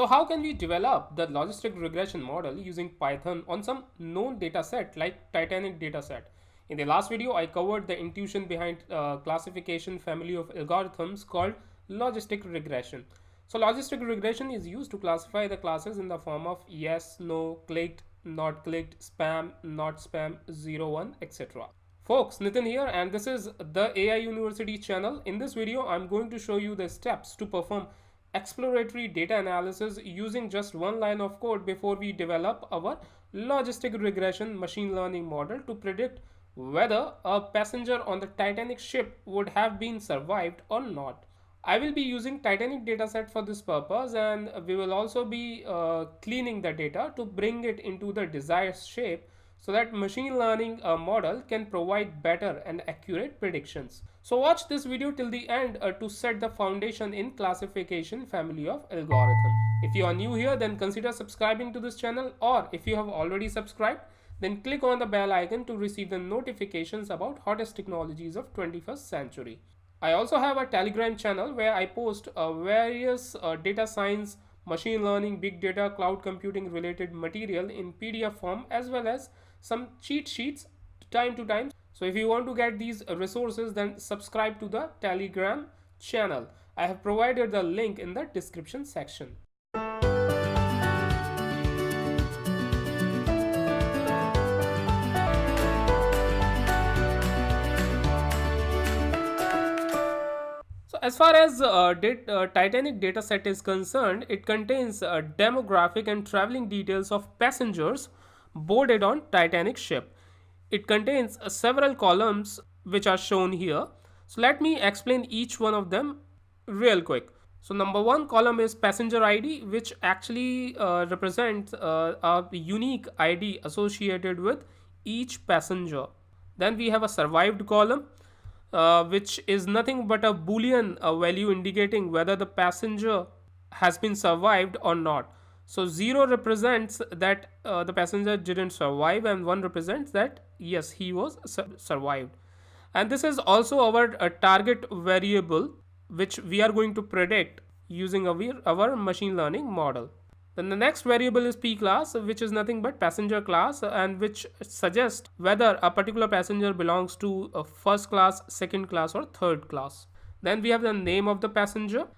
So how can we develop the logistic regression model using Python on some known data set like Titanic Dataset? In the last video, I covered the intuition behind classification family of algorithms called logistic regression. So logistic regression is used to classify the classes in the form of yes, no, clicked, not clicked, spam, not spam, 0, 1, etc. Folks, Nitin here, and this is the AI University channel. In this video, I'm going to show you the steps to perform exploratory data analysis using just one line of code before we develop our logistic regression machine learning model to predict whether a passenger on the Titanic ship would have been survived or not. I will be using Titanic dataset for this purpose, and we will also be cleaning the data to bring it into the desired shape so that machine learning model can provide better and accurate predictions. So watch this video till the end to set the foundation in classification family of algorithm. If you are new here, then consider subscribing to this channel, or if you have already subscribed, then click on the bell icon to receive the notifications about hottest technologies of 21st century. I also have a Telegram channel where I post various data science, machine learning, big data, cloud computing related material in PDF form, as well as some cheat sheets time to time. So if you want to get these resources, then subscribe to the Telegram channel. I have provided the link in the description section. As far as Titanic dataset is concerned, it contains demographic and traveling details of passengers boarded on Titanic ship. It contains several columns which are shown here. So let me explain each one of them real quick. So number one column is passenger ID, which actually represents a unique ID associated with each passenger. Then we have a survived column, which is nothing but a boolean value indicating whether the passenger has been survived or not. So 0 represents that the passenger didn't survive, and 1 represents that yes, he was survived. And this is also our target variable, which we are going to predict using our machine learning model. Then the next variable is P class, which is nothing but passenger class, and which suggests whether a particular passenger belongs to a first class, second class, or third class. Then we have the name of the passenger,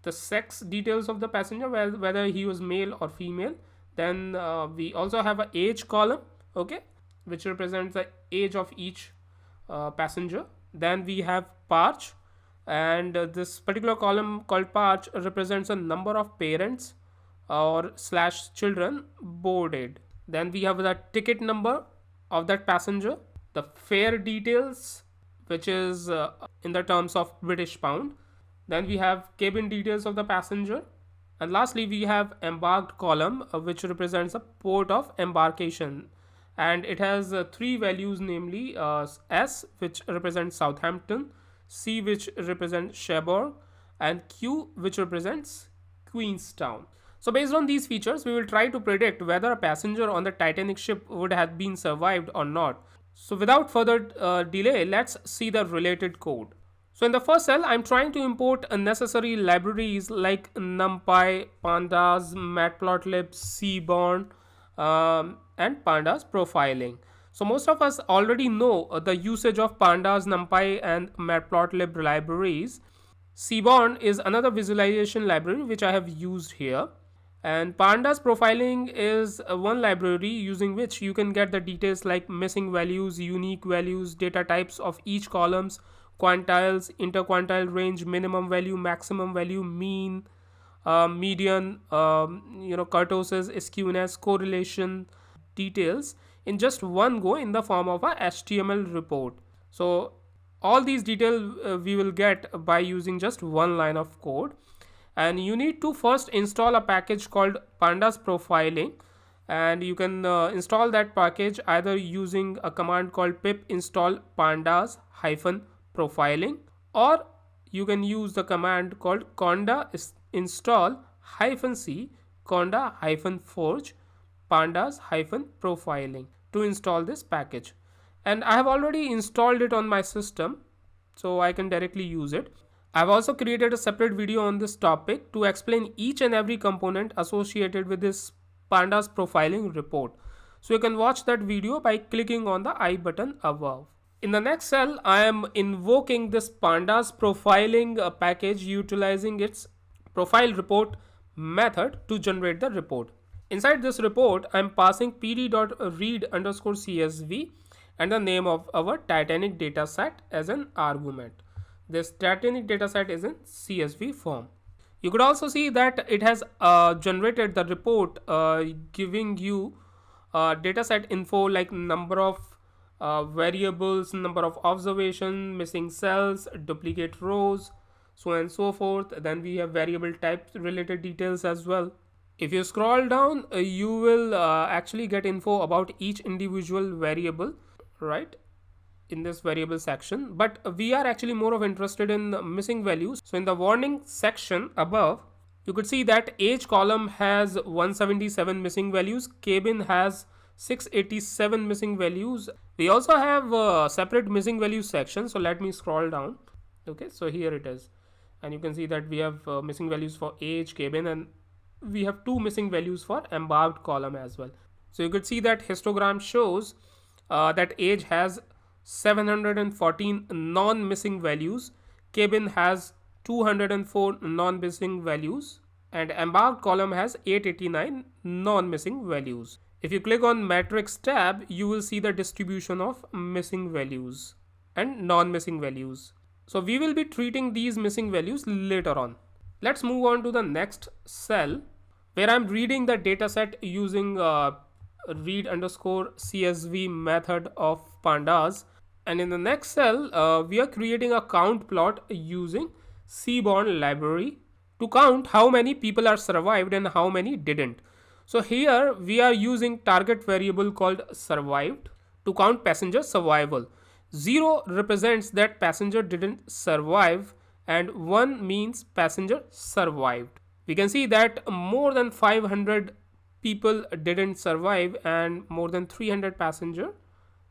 the sex details of the passenger, whether he was male or female. Then we also have an age column, okay, which represents the age of each passenger. Then we have parch, and this particular column called parch represents a number of parents or / children boarded. Then we have the ticket number of that passenger, the fare details, which is in the terms of British pound. Then we have cabin details of the passenger, and lastly we have embarked column, which represents a port of embarkation, and it has three values, namely S, which represents Southampton, C, which represents Cherbourg, and Q, which represents Queenstown. So based on these features, we will try to predict whether a passenger on the Titanic ship would have been survived or not. So without further delay, let's see the related code. So in the first cell, I'm trying to import necessary libraries like NumPy, pandas, matplotlib, seaborn, and pandas profiling. So most of us already know the usage of pandas, NumPy, and matplotlib libraries. Seaborn is another visualization library which I have used here. And pandas profiling is one library using which you can get the details like missing values, unique values, data types of each columns, quantiles, interquantile range, minimum value, maximum value, mean, median, kurtosis, skewness, correlation details in just one go in the form of a HTML report. So all these details we will get by using just one line of code. And you need to first install a package called pandas profiling, and you can install that package either using a command called pip install pandas -profiling, or you can use the command called conda install -c conda -forge pandas -profiling to install this package. And I have already installed it on my system, so I can directly use it. I've also created a separate video on this topic to explain each and every component associated with this pandas profiling report. So you can watch that video by clicking on the I button above. In the next cell, I am invoking this pandas profiling package utilizing its profile report method to generate the report. Inside this report, I am passing pd.read_csv and the name of our Titanic dataset as an argument. This Titanic dataset is in CSV form. You could also see that it has generated the report giving you dataset info like number of variables, number of observation, missing cells, duplicate rows, so on and so forth. Then we have variable type related details as well. If you scroll down, you will actually get info about each individual variable, right, in this variable section. But we are actually more of interested in missing values. So in the warning section above, you could see that age column has 177 missing values, cabin has 687 missing values. We also have a separate missing values section. So let me scroll down. Okay, so here it is, and you can see that we have missing values for age, cabin, and we have two missing values for embarked column as well. So you could see that histogram shows that age has 714 non-missing values, cabin has 204 non-missing values, and embarked column has 889 non-missing values. If you click on matrix tab, you will see the distribution of missing values and non-missing values. So we will be treating these missing values later on. Let's move on to the next cell where I'm reading the dataset using read_csv method of pandas. And in the next cell, we are creating a count plot using Seaborn library to count how many people are survived and how many didn't. So here we are using target variable called survived to count passenger survival. 0 represents that passenger didn't survive and 1 means passenger survived. We can see that more than 500 people didn't survive and more than 300 passenger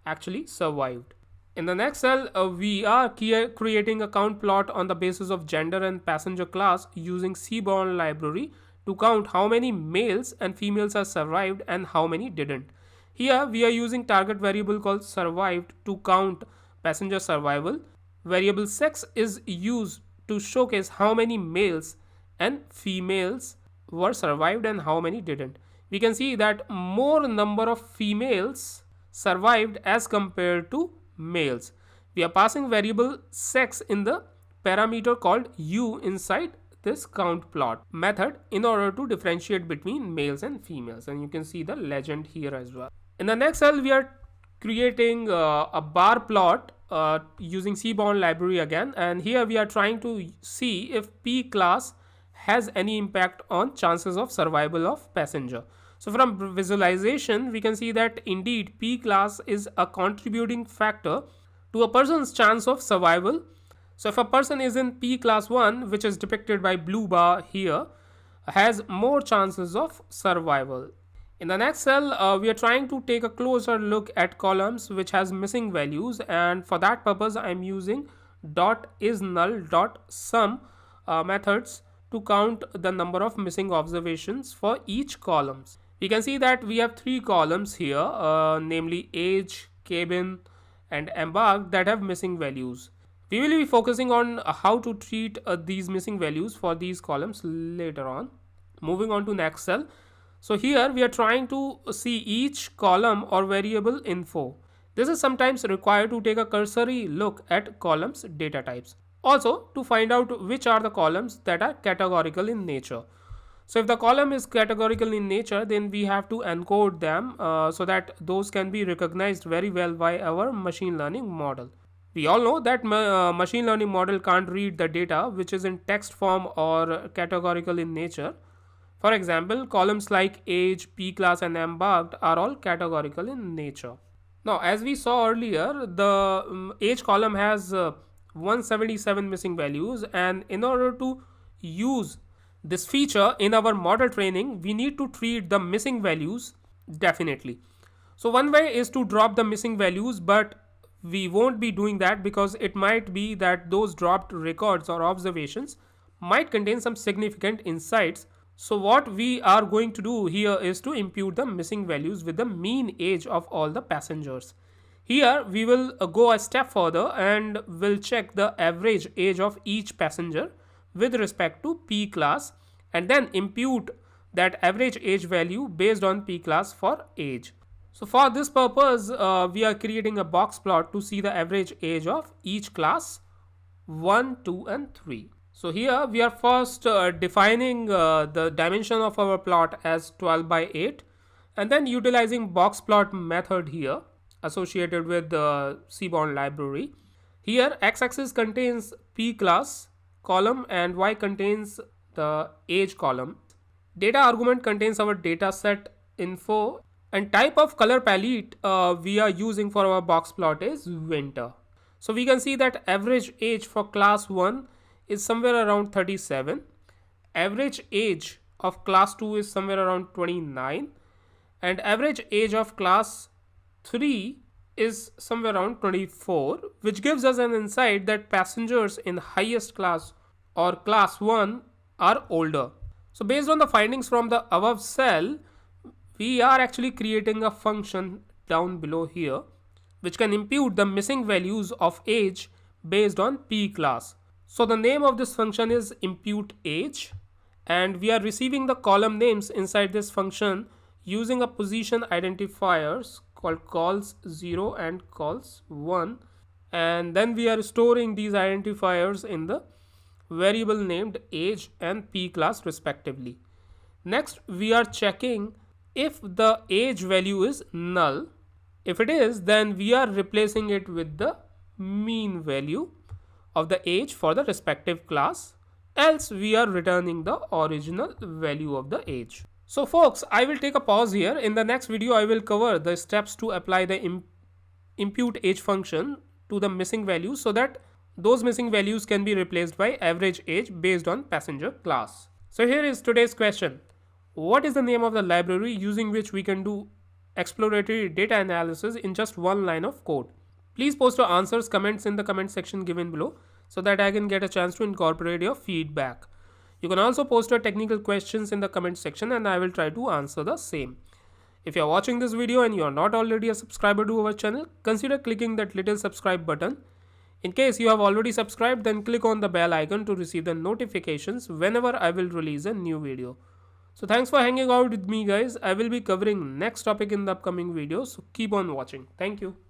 actually survived. In the next cell, we are creating a count plot on the basis of gender and passenger class using Seaborn library to count how many males and females are survived and how many didn't. Here we are using target variable called survived to count passenger survival. Variable sex is used to showcase how many males and females were survived and how many didn't. We can see that more number of females survived as compared to males. We are passing variable sex in the parameter called u inside this count plot method in order to differentiate between males and females, and you can see the legend here as well. In the next cell, we are creating a bar plot using Seaborn library again, and here we are trying to see if P class has any impact on chances of survival of passenger. So from visualization, we can see that indeed P class is a contributing factor to a person's chance of survival. So if a person is in P class 1, which is depicted by blue bar here, has more chances of survival. In the next cell, we are trying to take a closer look at columns which has missing values, and for that purpose I am using .isNull.sum methods to count the number of missing observations for each columns. We can see that we have 3 columns here, namely age, cabin and embarked, that have missing values. We will be focusing on how to treat these missing values for these columns later on. Moving on to next cell. So here we are trying to see each column or variable info. This is sometimes required to take a cursory look at columns data types. Also to find out which are the columns that are categorical in nature. So if the column is categorical in nature, then we have to encode them so that those can be recognized very well by our machine learning model. We all know that machine learning model can't read the data which is in text form or categorical in nature. For example, columns like age, P class and embarked are all categorical in nature. Now, as we saw earlier, the age column has 177 missing values, and in order to use this feature in our model training, we need to treat the missing values definitely. So one way is to drop the missing values, but we won't be doing that because it might be that those dropped records or observations might contain some significant insights. So, what we are going to do here is to impute the missing values with the mean age of all the passengers. Here, we will go a step further and will check the average age of each passenger with respect to P class and then impute that average age value based on P class for age. So for this purpose, we are creating a box plot to see the average age of each class 1, 2 and 3. So here we are first defining the dimension of our plot as 12 by 8 and then utilizing box plot method here associated with the Seaborn library. Here x-axis contains P class column and y contains the age column. Data argument contains our dataset info and type of color palette we are using for our box plot is winter. So we can see that average age for class 1 is somewhere around 37. Average age of class 2 is somewhere around 29 and average age of class 3 is somewhere around 24, which gives us an insight that passengers in highest class or class 1 are older. So based on the findings from the above cell, we are actually creating a function down below here which can impute the missing values of age based on P class. So the name of this function is impute age and we are receiving the column names inside this function using a position identifiers called cols 0 and cols 1, and then we are storing these identifiers in the variable named age and P class respectively. Next we are checking if the age value is null. If it is, then we are replacing it with the mean value of the age for the respective class, else we are returning the original value of the age. So folks, I will take a pause here. In the next video I will cover the steps to apply the impute age function to the missing values so that those missing values can be replaced by average age based on passenger class. So here is today's question. What is the name of the library using which we can do exploratory data analysis in just one line of code? Please post your answers, comments in the comment section given below so that I can get a chance to incorporate your feedback. You can also post your technical questions in the comment section and I will try to answer the same. If you are watching this video and you are not already a subscriber to our channel, consider clicking that little subscribe button. In case you have already subscribed, then click on the bell icon to receive the notifications whenever I will release a new video. So thanks for hanging out with me guys. I will be covering next topic in the upcoming video, so keep on watching. Thank you.